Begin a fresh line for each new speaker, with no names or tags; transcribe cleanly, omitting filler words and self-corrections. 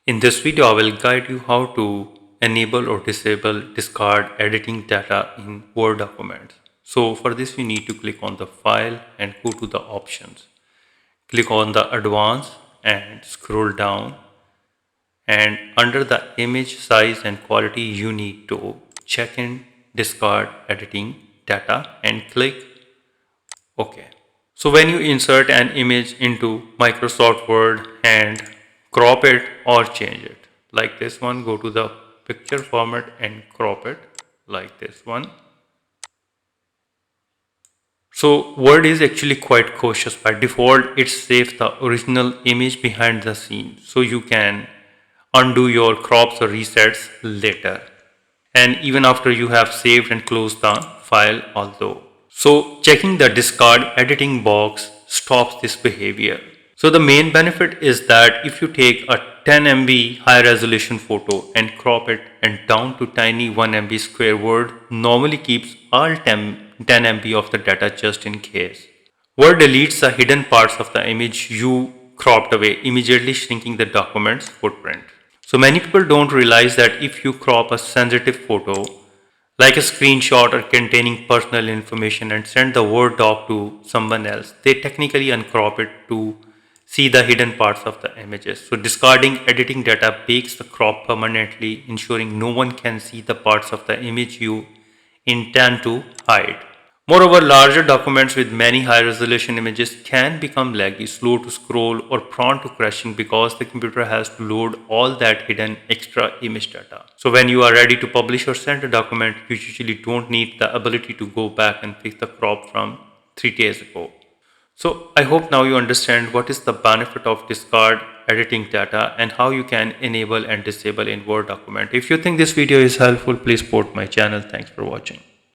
In this video, I will guide you how to enable or disable discard editing data in Word documents. So for this, we need to click on the file and go to the options. Click on the advanced and scroll down. And under the image size and quality, you need to check in discard editing data and click OK. So when you insert an image into Microsoft Word and crop it or change it, like this one, go to the picture format and crop it like this one. So Word is actually quite cautious. By default, it saves the original image behind the scene, so you can undo your crops or resets later, and even after you have saved and closed the file although. So checking the discard editing box stops this behavior. So the main benefit is that if you take a 10 MB high resolution photo and crop it and down to tiny 1 MB square, Word normally keeps all 10 MB of the data just in case. Word deletes the hidden parts of the image you cropped away, immediately shrinking the document's footprint. So many people don't realize that if you crop a sensitive photo, like a screenshot or containing personal information, and send the Word doc to someone else, they technically uncrop it to see the hidden parts of the images. So discarding editing data bakes the crop permanently, ensuring no one can see the parts of the image you intend to hide. Moreover, larger documents with many high-resolution images can become laggy, slow to scroll, or prone to crashing because the computer has to load all that hidden extra image data. So when you are ready to publish or send a document, you usually don't need the ability to go back and fix the crop from 3 days ago. So I hope now you understand what is the benefit of discard editing data and how you can enable and disable in Word document. If you think this video is helpful, please support my channel. Thanks for watching.